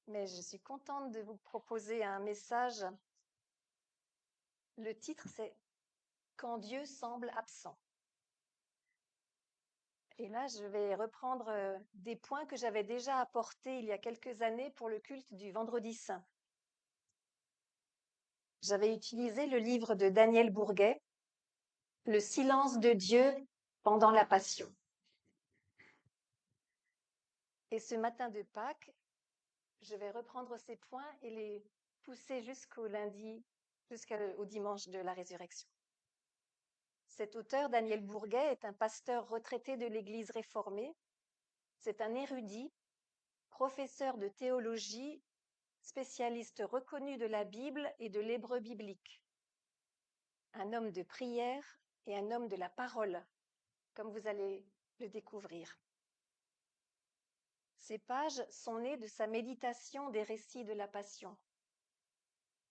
mais je suis contente de vous proposer un message. Le titre, c'est Quand Dieu semble absent. Et là, je vais reprendre des points que j'avais déjà apportés il y a quelques années pour le culte du Vendredi Saint. J'avais utilisé le livre de Daniel Bourguet, Le silence de Dieu pendant la Passion. Et ce matin de Pâques, je vais reprendre ces points et les pousser jusqu'au lundi, jusqu'au dimanche de la résurrection. Cet auteur, Daniel Bourguet, est un pasteur retraité de l'Église réformée. C'est un érudit, professeur de théologie, spécialiste reconnu de la Bible et de l'hébreu biblique. Un homme de prière et un homme de la parole, comme vous allez le découvrir. Ces pages sont nées de sa méditation des récits de la Passion.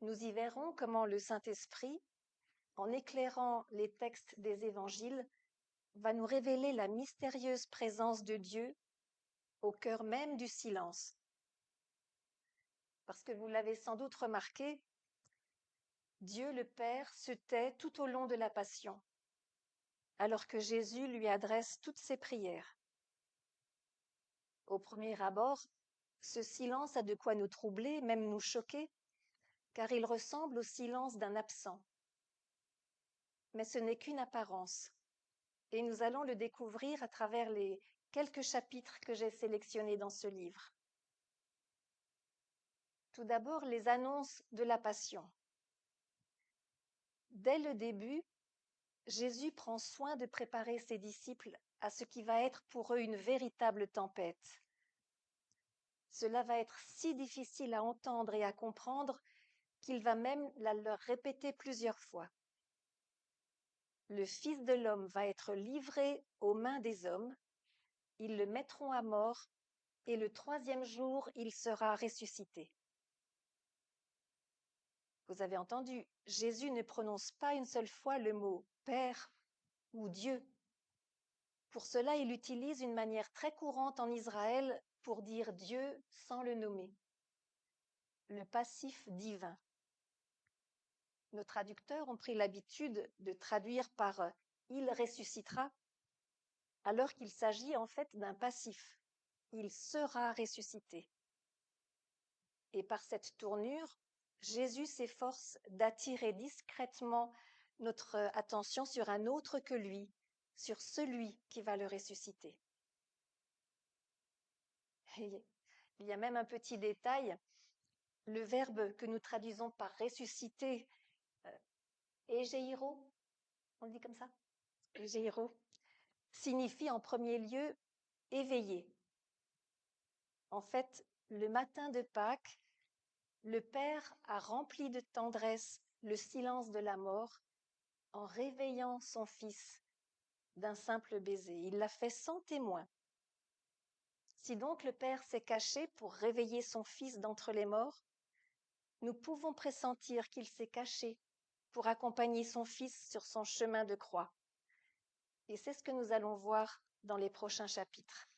Nous y verrons comment le Saint-Esprit, en éclairant les textes des évangiles, va nous révéler la mystérieuse présence de Dieu au cœur même du silence. Parce que vous l'avez sans doute remarqué, Dieu le Père se tait tout au long de la Passion, alors que Jésus lui adresse toutes ses prières. Au premier abord, ce silence a de quoi nous troubler, même nous choquer, car il ressemble au silence d'un absent. Mais ce n'est qu'une apparence, et nous allons le découvrir à travers les quelques chapitres que j'ai sélectionnés dans ce livre. Tout d'abord, les annonces de la Passion. Dès le début, Jésus prend soin de préparer ses disciples à ce qui va être pour eux une véritable tempête. Cela va être si difficile à entendre et à comprendre qu'il va même la leur répéter plusieurs fois. Le Fils de l'homme va être livré aux mains des hommes, ils le mettront à mort, et le troisième jour, il sera ressuscité. Vous avez entendu, Jésus ne prononce pas une seule fois le mot Père ou Dieu. Pour cela, il utilise une manière très courante en Israël pour dire Dieu sans le nommer, le passif divin. Nos traducteurs ont pris l'habitude de traduire par il ressuscitera, alors qu'il s'agit en fait d'un passif. Il sera ressuscité. Et par cette tournure, Jésus s'efforce d'attirer discrètement notre attention sur un autre que lui, sur celui qui va le ressusciter. Et il y a même un petit détail, le verbe que nous traduisons par ressusciter, égeiro, on le dit comme ça, égeiro, signifie en premier lieu éveiller. En fait, le matin de Pâques, le Père a rempli de tendresse le silence de la mort en réveillant son Fils d'un simple baiser. Il l'a fait sans témoin. Si donc le Père s'est caché pour réveiller son Fils d'entre les morts, nous pouvons pressentir qu'il s'est caché pour accompagner son Fils sur son chemin de croix. Et c'est ce que nous allons voir dans les prochains chapitres.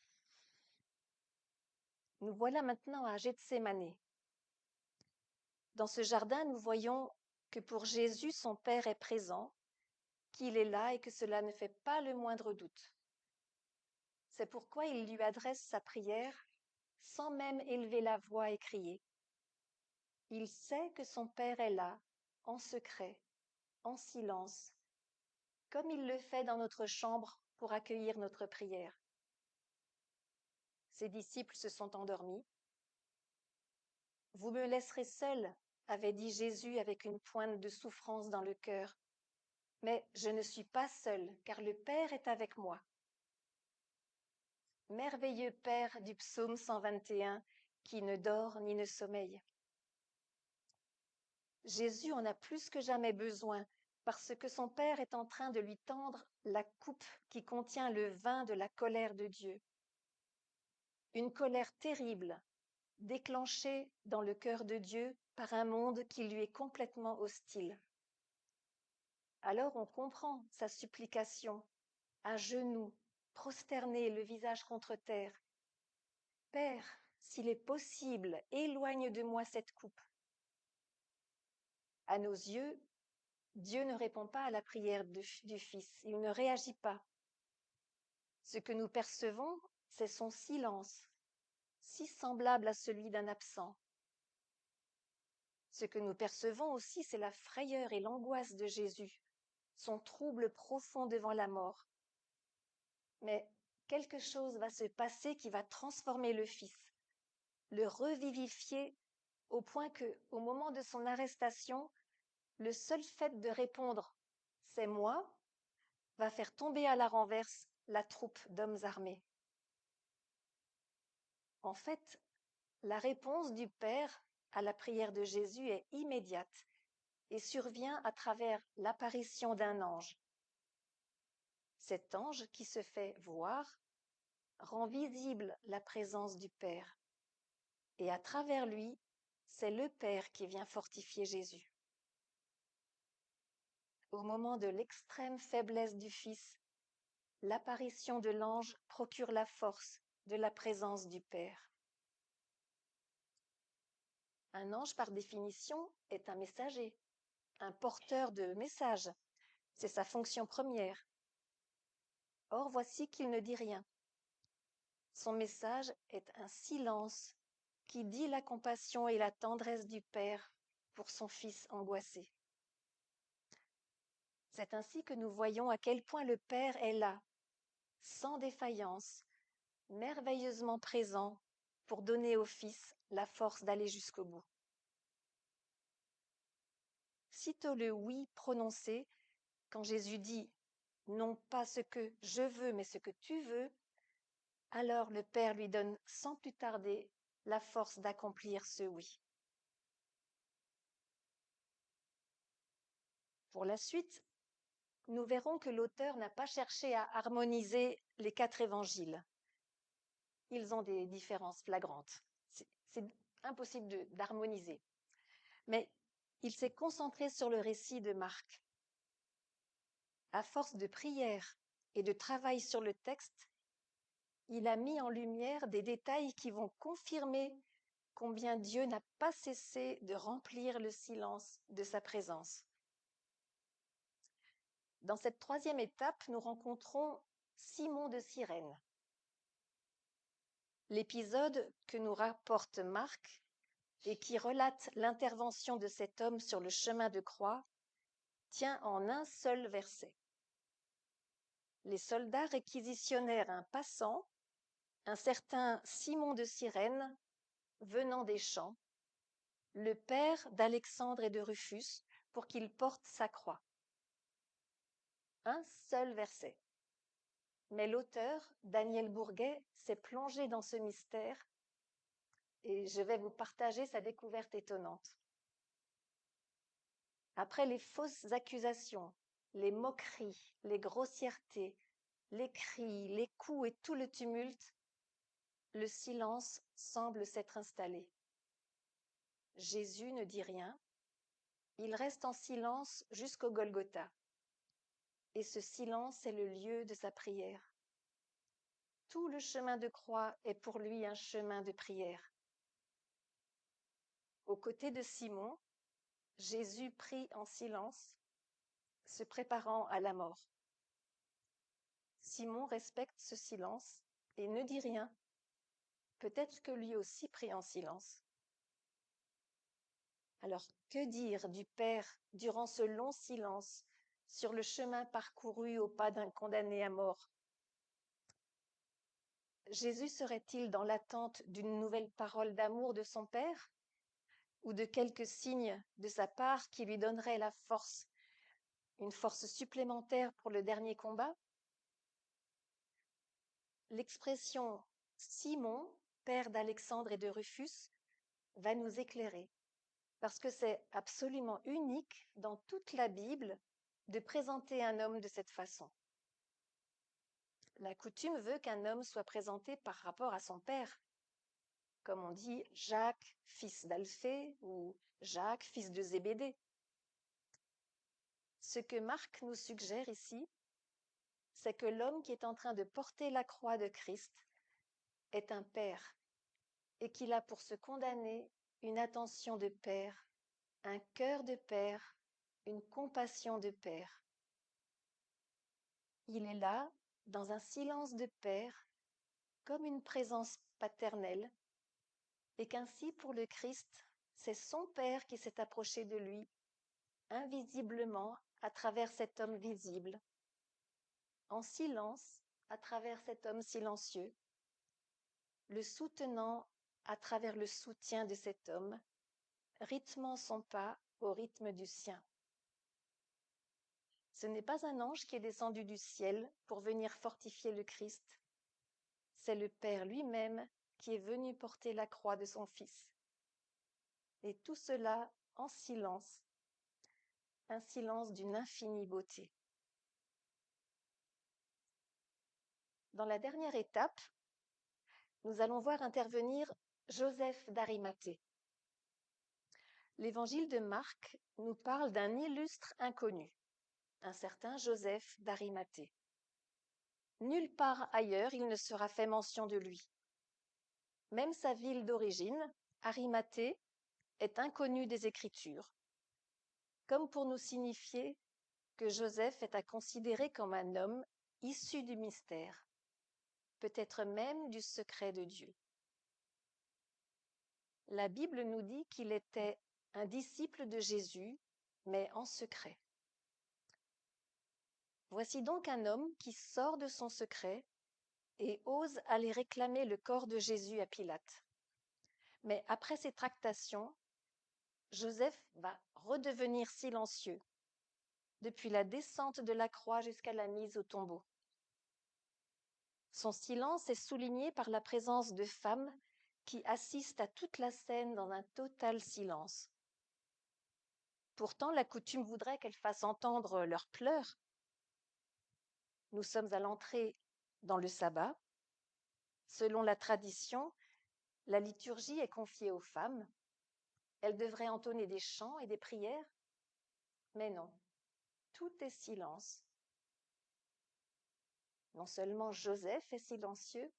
Nous voilà maintenant à Gethsémanée. Dans ce jardin, nous voyons que pour Jésus, son Père est présent, qu'il est là et que cela ne fait pas le moindre doute. C'est pourquoi il lui adresse sa prière sans même élever la voix et crier. Il sait que son Père est là, en secret, en silence, comme il le fait dans notre chambre pour accueillir notre prière. Ses disciples se sont endormis. Vous me laisserez seul, avait dit Jésus avec une pointe de souffrance dans le cœur. Mais je ne suis pas seul, car le Père est avec moi. Merveilleux Père du psaume 121, qui ne dort ni ne sommeille. Jésus en a plus que jamais besoin, parce que son Père est en train de lui tendre la coupe qui contient le vin de la colère de Dieu. Une colère terrible, déclenchée dans le cœur de Dieu par un monde qui lui est complètement hostile. Alors on comprend sa supplication, à genoux, prosterné, le visage contre terre. Père, s'il est possible, éloigne de moi cette coupe. À nos yeux, Dieu ne répond pas à la prière du Fils, il ne réagit pas. Ce que nous percevons, c'est son silence, si semblable à celui d'un absent. Ce que nous percevons aussi, c'est la frayeur et l'angoisse de Jésus, son trouble profond devant la mort. Mais quelque chose va se passer qui va transformer le Fils, le revivifier au point que, au moment de son arrestation, le seul fait de répondre « c'est moi » va faire tomber à la renverse la troupe d'hommes armés. En fait, la réponse du Père à la prière de Jésus est immédiate et survient à travers l'apparition d'un ange. Cet ange qui se fait voir rend visible la présence du Père. Et à travers lui, c'est le Père qui vient fortifier Jésus. Au moment de l'extrême faiblesse du Fils, l'apparition de l'ange procure la force de la présence du Père. Un ange, par définition, est un messager, un porteur de messages. C'est sa fonction première. Or, voici qu'il ne dit rien. Son message est un silence qui dit la compassion et la tendresse du Père pour son Fils angoissé. C'est ainsi que nous voyons à quel point le Père est là, sans défaillance, merveilleusement présent pour donner au Fils la force d'aller jusqu'au bout. Sitôt le oui prononcé, quand Jésus dit « non pas ce que je veux, mais ce que tu veux », alors le Père lui donne sans plus tarder la force d'accomplir ce oui. Pour la suite, nous verrons que l'auteur n'a pas cherché à harmoniser les 4 évangiles. Ils ont des différences flagrantes. C'est impossible d'harmoniser. Mais il s'est concentré sur le récit de Marc. À force de prière et de travail sur le texte, il a mis en lumière des détails qui vont confirmer combien Dieu n'a pas cessé de remplir le silence de sa présence. Dans cette 3e étape, nous rencontrons Simon de Cyrène. L'épisode que nous rapporte Marc et qui relate l'intervention de cet homme sur le chemin de croix tient en un seul verset. Les soldats réquisitionnèrent un passant, un certain Simon de Cyrène, venant des champs, le père d'Alexandre et de Rufus, pour qu'il porte sa croix. Un seul verset. Mais l'auteur, Daniel Bourguet, s'est plongé dans ce mystère et je vais vous partager sa découverte étonnante. Après les fausses accusations, les moqueries, les grossièretés, les cris, les coups et tout le tumulte, le silence semble s'être installé. Jésus ne dit rien, il reste en silence jusqu'au Golgotha. Et ce silence est le lieu de sa prière. Tout le chemin de croix est pour lui un chemin de prière. Aux côtés de Simon, Jésus prie en silence, se préparant à la mort. Simon respecte ce silence et ne dit rien. Peut-être que lui aussi prie en silence. Alors, que dire du Père durant ce long silence sur le chemin parcouru au pas d'un condamné à mort? Jésus serait-il dans l'attente d'une nouvelle parole d'amour de son Père ou de quelques signes de sa part qui lui donneraient la force, une force supplémentaire pour le dernier combat? L'expression Simon, père d'Alexandre et de Rufus, va nous éclairer, parce que c'est absolument unique dans toute la Bible de présenter un homme de cette façon. La coutume veut qu'un homme soit présenté par rapport à son père, comme on dit Jacques, fils d'Alphée, ou Jacques, fils de Zébédée. Ce que Marc nous suggère ici, c'est que l'homme qui est en train de porter la croix de Christ est un père, et qu'il a pour se condamner une attention de père, un cœur de père, une compassion de père. Il est là, dans un silence de père, comme une présence paternelle, et qu'ainsi pour le Christ, c'est son Père qui s'est approché de lui, invisiblement à travers cet homme visible, en silence à travers cet homme silencieux, le soutenant à travers le soutien de cet homme, rythmant son pas au rythme du sien. Ce n'est pas un ange qui est descendu du ciel pour venir fortifier le Christ, c'est le Père lui-même qui est venu porter la croix de son Fils. Et tout cela en silence, un silence d'une infinie beauté. Dans la dernière étape, nous allons voir intervenir Joseph d'Arimathée. L'évangile de Marc nous parle d'un illustre inconnu, un certain Joseph d'Arimathée. Nulle part ailleurs il ne sera fait mention de lui. Même sa ville d'origine, Arimathée, est inconnue des Écritures, comme pour nous signifier que Joseph est à considérer comme un homme issu du mystère, peut-être même du secret de Dieu. La Bible nous dit qu'il était un disciple de Jésus, mais en secret. Voici donc un homme qui sort de son secret et ose aller réclamer le corps de Jésus à Pilate. Mais après ces tractations, Joseph va redevenir silencieux, depuis la descente de la croix jusqu'à la mise au tombeau. Son silence est souligné par la présence de femmes qui assistent à toute la scène dans un total silence. Pourtant, la coutume voudrait qu'elles fassent entendre leurs pleurs. Nous sommes à l'entrée dans le sabbat. Selon la tradition, la liturgie est confiée aux femmes. Elles devraient entonner des chants et des prières. Mais non, tout est silence. Non seulement Joseph est silencieux,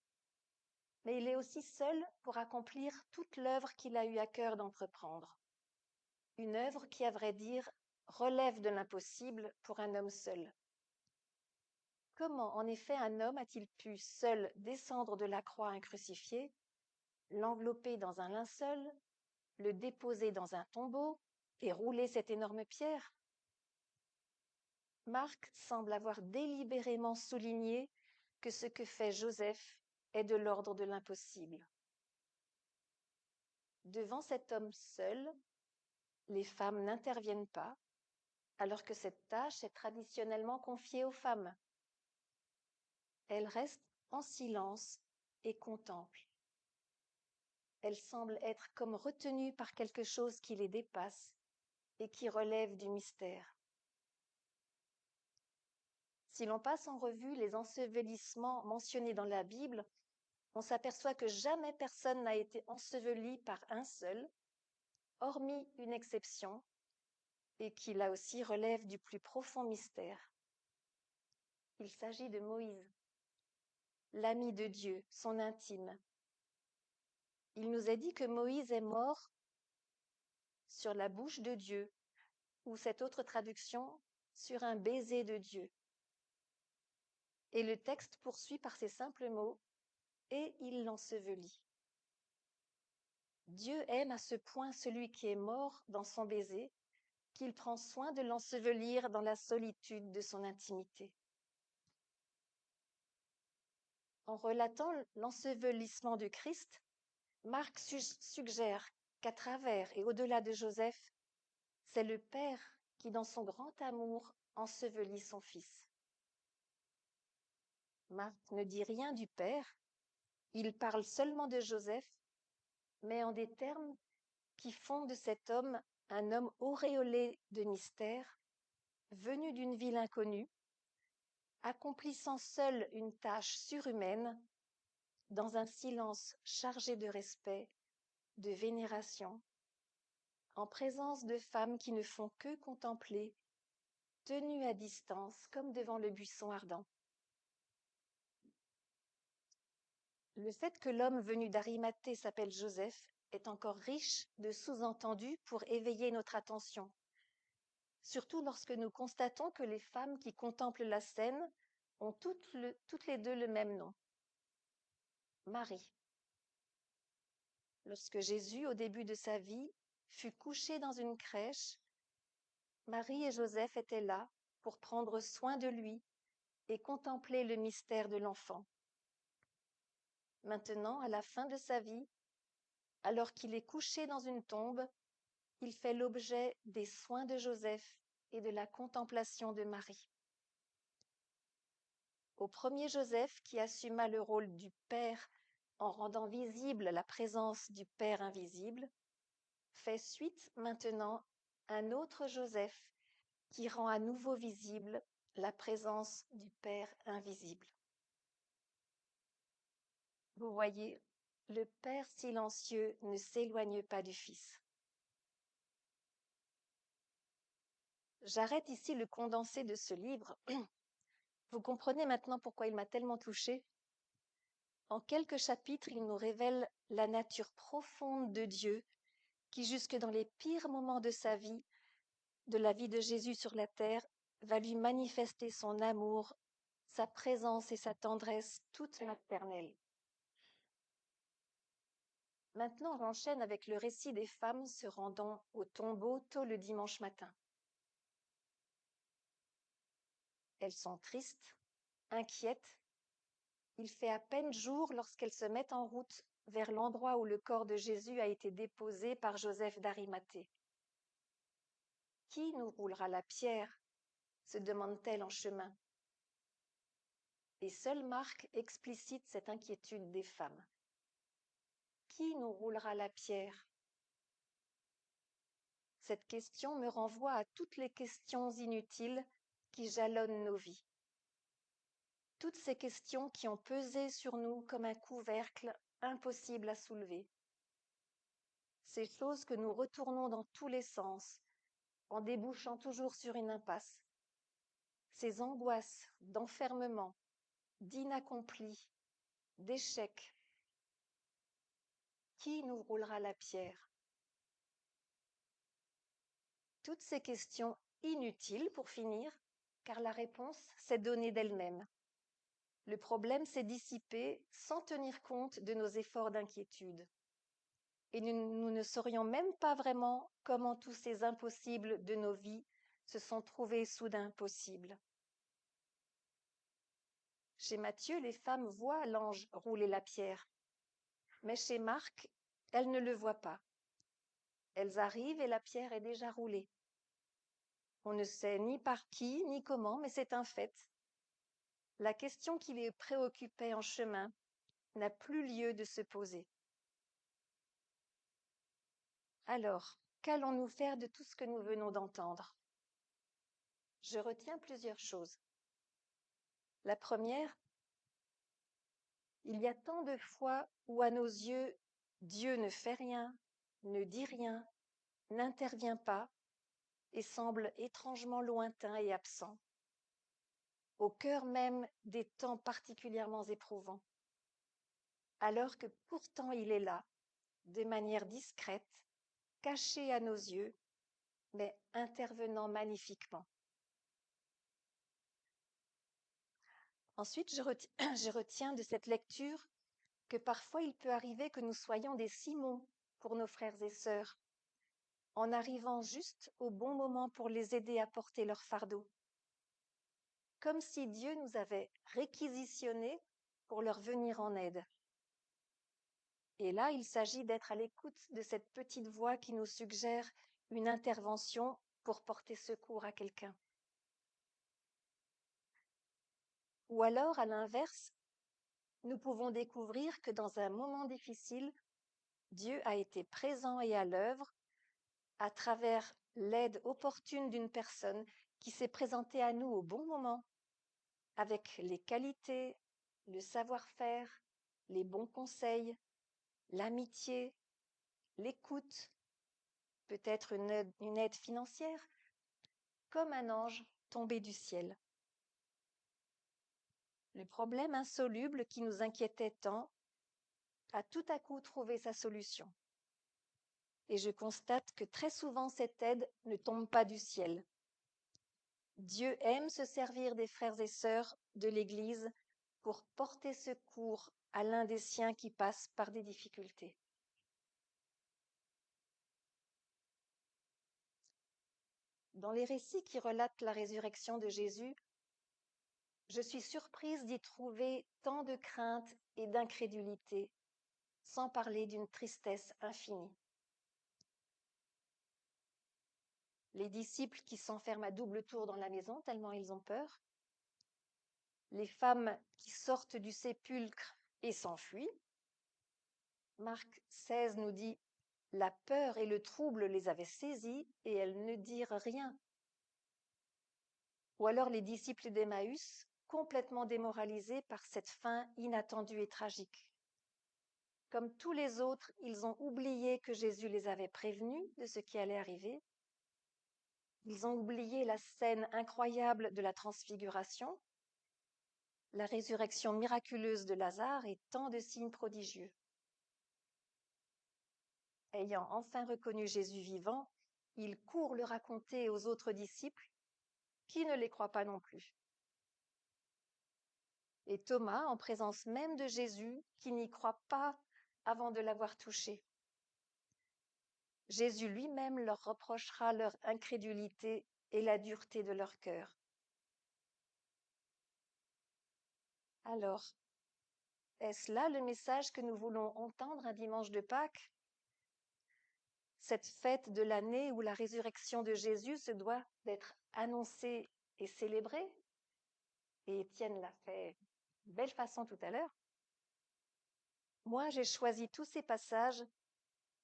mais il est aussi seul pour accomplir toute l'œuvre qu'il a eu à cœur d'entreprendre. Une œuvre qui, à vrai dire, relève de l'impossible pour un homme seul. Comment, en effet, un homme a-t-il pu seul descendre de la croix un crucifié, l'envelopper dans un linceul, le déposer dans un tombeau et rouler cette énorme pierre? Marc semble avoir délibérément souligné que ce que fait Joseph est de l'ordre de l'impossible. Devant cet homme seul, les femmes n'interviennent pas, alors que cette tâche est traditionnellement confiée aux femmes. Elles restent en silence et contemplent. Elles semblent être comme retenues par quelque chose qui les dépasse et qui relève du mystère. Si l'on passe en revue les ensevelissements mentionnés dans la Bible, on s'aperçoit que jamais personne n'a été enseveli par un seul, hormis une exception, et qui là aussi relève du plus profond mystère. Il s'agit de Moïse, l'ami de Dieu, son intime. Il nous est dit que Moïse est mort sur la bouche de Dieu, ou cette autre traduction, sur un baiser de Dieu. Et le texte poursuit par ces simples mots, et il l'ensevelit. Dieu aime à ce point celui qui est mort dans son baiser, qu'il prend soin de l'ensevelir dans la solitude de son intimité. En relatant l'ensevelissement du Christ, Marc suggère qu'à travers et au-delà de Joseph, c'est le Père qui, dans son grand amour, ensevelit son Fils. Marc ne dit rien du Père, il parle seulement de Joseph, mais en des termes qui font de cet homme un homme auréolé de mystère, venu d'une ville inconnue, accomplissant seul une tâche surhumaine, dans un silence chargé de respect, de vénération, en présence de femmes qui ne font que contempler, tenues à distance comme devant le buisson ardent. Le fait que l'homme venu d'Arimathée s'appelle Joseph est encore riche de sous-entendus pour éveiller notre attention, surtout lorsque nous constatons que les femmes qui contemplent la scène ont toutes les deux le même nom, Marie. Lorsque Jésus, au début de sa vie, fut couché dans une crèche, Marie et Joseph étaient là pour prendre soin de lui et contempler le mystère de l'enfant. Maintenant, à la fin de sa vie, alors qu'il est couché dans une tombe, il fait l'objet des soins de Joseph et de la contemplation de Marie. Au premier Joseph, qui assuma le rôle du Père en rendant visible la présence du Père invisible, fait suite maintenant un autre Joseph qui rend à nouveau visible la présence du Père invisible. Vous voyez, le Père silencieux ne s'éloigne pas du Fils. J'arrête ici le condensé de ce livre. Vous comprenez maintenant pourquoi il m'a tellement touchée. En quelques chapitres, il nous révèle la nature profonde de Dieu qui, jusque dans les pires moments de sa vie, de la vie de Jésus sur la terre, va lui manifester son amour, sa présence et sa tendresse toute maternelle. Maintenant, j'enchaîne avec le récit des femmes se rendant au tombeau tôt le dimanche matin. Elles sont tristes, inquiètes. Il fait à peine jour lorsqu'elles se mettent en route vers l'endroit où le corps de Jésus a été déposé par Joseph d'Arimathée. Qui nous roulera la pierre se demande-t-elle en chemin. Et seule Marc explicite cette inquiétude des femmes. Qui nous roulera la pierre? Cette question me renvoie à toutes les questions inutiles qui jalonnent nos vies. Toutes ces questions qui ont pesé sur nous comme un couvercle impossible à soulever. Ces choses que nous retournons dans tous les sens, en débouchant toujours sur une impasse. Ces angoisses d'enfermement, d'inaccompli, d'échec. Qui nous roulera la pierre? Toutes ces questions inutiles pour finir, car la réponse s'est donnée d'elle-même. Le problème s'est dissipé sans tenir compte de nos efforts d'inquiétude. Et nous ne saurions même pas vraiment comment tous ces impossibles de nos vies se sont trouvés soudain possibles. Chez Matthieu, les femmes voient l'ange rouler la pierre, mais chez Marc, elles ne le voient pas. Elles arrivent et la pierre est déjà roulée. On ne sait ni par qui, ni comment, mais c'est un fait. La question qui les préoccupait en chemin n'a plus lieu de se poser. Alors, qu'allons-nous faire de tout ce que nous venons d'entendre? Je retiens plusieurs choses. La première, il y a tant de fois où à nos yeux, Dieu ne fait rien, ne dit rien, n'intervient pas et semble étrangement lointain et absent, au cœur même des temps particulièrement éprouvants, alors que pourtant il est là, de manière discrète, caché à nos yeux, mais intervenant magnifiquement. Ensuite, je retiens de cette lecture que parfois il peut arriver que nous soyons des Simons pour nos frères et sœurs, en arrivant juste au bon moment pour les aider à porter leur fardeau, comme si Dieu nous avait réquisitionnés pour leur venir en aide. Et là, il s'agit d'être à l'écoute de cette petite voix qui nous suggère une intervention pour porter secours à quelqu'un. Ou alors, à l'inverse, nous pouvons découvrir que dans un moment difficile, Dieu a été présent et à l'œuvre à travers l'aide opportune d'une personne qui s'est présentée à nous au bon moment, avec les qualités, le savoir-faire, les bons conseils, l'amitié, l'écoute, peut-être une aide financière, comme un ange tombé du ciel. Le problème insoluble qui nous inquiétait tant a tout à coup trouvé sa solution. Et je constate que très souvent cette aide ne tombe pas du ciel. Dieu aime se servir des frères et sœurs de l'Église pour porter secours à l'un des siens qui passe par des difficultés. Dans les récits qui relatent la résurrection de Jésus, je suis surprise d'y trouver tant de crainte et d'incrédulité, sans parler d'une tristesse infinie. Les disciples qui s'enferment à double tour dans la maison tellement ils ont peur, les femmes qui sortent du sépulcre et s'enfuient. Marc 16 nous dit « La peur et le trouble les avaient saisies et elles ne dirent rien ». Ou alors les disciples d'Emmaüs, complètement démoralisés par cette fin inattendue et tragique. Comme tous les autres, ils ont oublié que Jésus les avait prévenus de ce qui allait arriver. Ils ont oublié la scène incroyable de la transfiguration, la résurrection miraculeuse de Lazare et tant de signes prodigieux. Ayant enfin reconnu Jésus vivant, ils courent le raconter aux autres disciples, qui ne les croient pas non plus. Et Thomas, en présence même de Jésus, qui n'y croit pas avant de l'avoir touché. Jésus lui-même leur reprochera leur incrédulité et la dureté de leur cœur. Alors, est-ce là le message que nous voulons entendre un dimanche de Pâques? Cette fête de l'année où la résurrection de Jésus se doit d'être annoncée et célébrée? Et Étienne l'a fait de belle façon tout à l'heure. Moi, j'ai choisi tous ces passages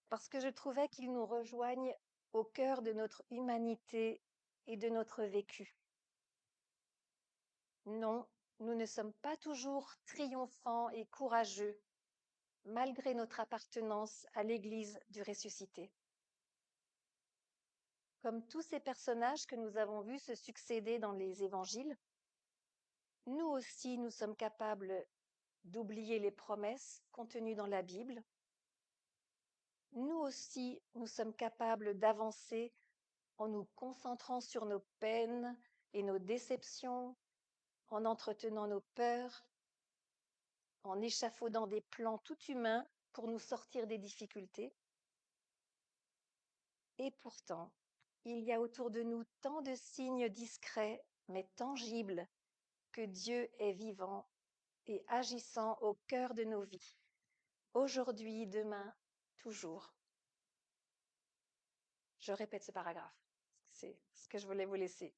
parce que je trouvais qu'ils nous rejoignent au cœur de notre humanité et de notre vécu. Non, nous ne sommes pas toujours triomphants et courageux, malgré notre appartenance à l'Église du ressuscité. Comme tous ces personnages que nous avons vus se succéder dans les évangiles, nous aussi nous sommes capables d'oublier les promesses contenues dans la Bible. Nous aussi nous sommes capables d'avancer en nous concentrant sur nos peines et nos déceptions, en entretenant nos peurs, en échafaudant des plans tout humains pour nous sortir des difficultés. Et pourtant, il y a autour de nous tant de signes discrets mais tangibles que Dieu est vivant et agissant au cœur de nos vies, aujourd'hui, demain, toujours. Je répète ce paragraphe, c'est ce que je voulais vous laisser.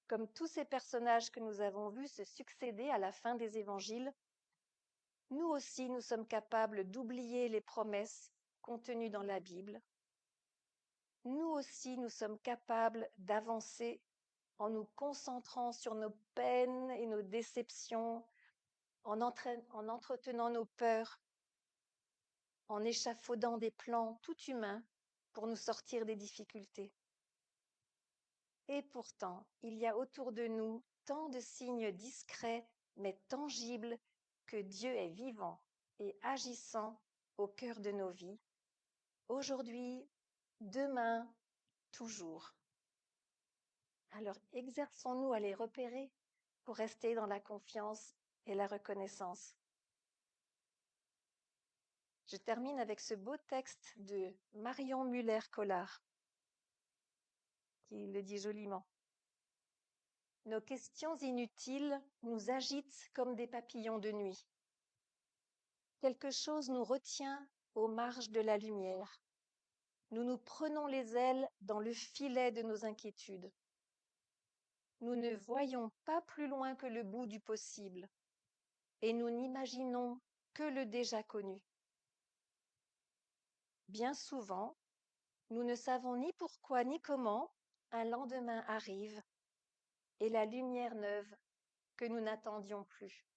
Comme tous ces personnages que nous avons vus se succéder à la fin des évangiles, nous aussi nous sommes capables d'oublier les promesses contenues dans la Bible. Nous aussi nous sommes capables d'avancer en nous concentrant sur nos peines et nos déceptions, en entretenant nos peurs, en échafaudant des plans tout humains pour nous sortir des difficultés. Et pourtant, il y a autour de nous tant de signes discrets mais tangibles que Dieu est vivant et agissant au cœur de nos vies, aujourd'hui, demain, toujours. Alors exerçons-nous à les repérer pour rester dans la confiance et la reconnaissance. Je termine avec ce beau texte de Marion Muller-Collard, qui le dit joliment. Nos questions inutiles nous agitent comme des papillons de nuit. Quelque chose nous retient aux marges de la lumière. Nous nous prenons les ailes dans le filet de nos inquiétudes. Nous ne voyons pas plus loin que le bout du possible et nous n'imaginons que le déjà connu. Bien souvent, nous ne savons ni pourquoi ni comment un lendemain arrive et la lumière neuve que nous n'attendions plus.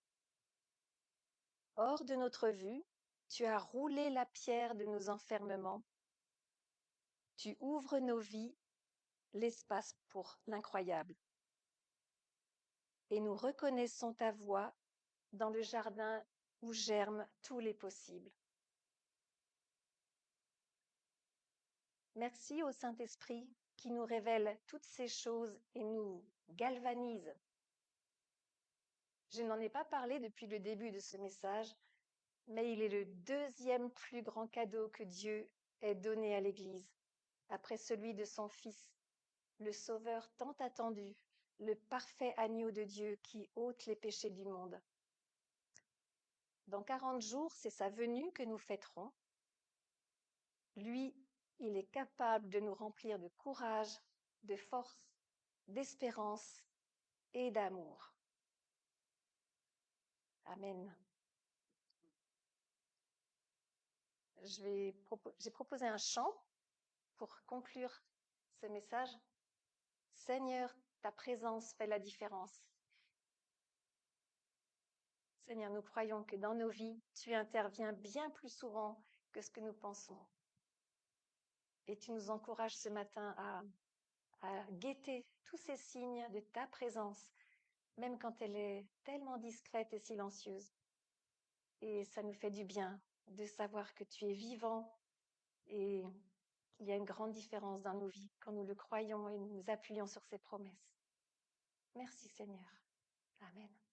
Hors de notre vue, tu as roulé la pierre de nos enfermements. Tu ouvres nos vies, l'espace pour l'incroyable. Et nous reconnaissons ta voix dans le jardin où germent tous les possibles. Merci au Saint-Esprit qui nous révèle toutes ces choses et nous galvanise. Je n'en ai pas parlé depuis le début de ce message, mais il est le deuxième plus grand cadeau que Dieu ait donné à l'Église, après celui de son Fils, le Sauveur tant attendu, le parfait agneau de Dieu qui ôte les péchés du monde. Dans 40 jours, c'est sa venue que nous fêterons. Lui, il est capable de nous remplir de courage, de force, d'espérance et d'amour. Amen. J'ai proposé un chant pour conclure ce message. Seigneur, ta présence fait la différence. Seigneur, nous croyons que dans nos vies, tu interviens bien plus souvent que ce que nous pensons. Et tu nous encourages ce matin à guetter tous ces signes de ta présence, même quand elle est tellement discrète et silencieuse. Et ça nous fait du bien de savoir que tu es vivant et qu'il y a une grande différence dans nos vies quand nous le croyons et nous nous appuyons sur ses promesses. Merci Seigneur. Amen.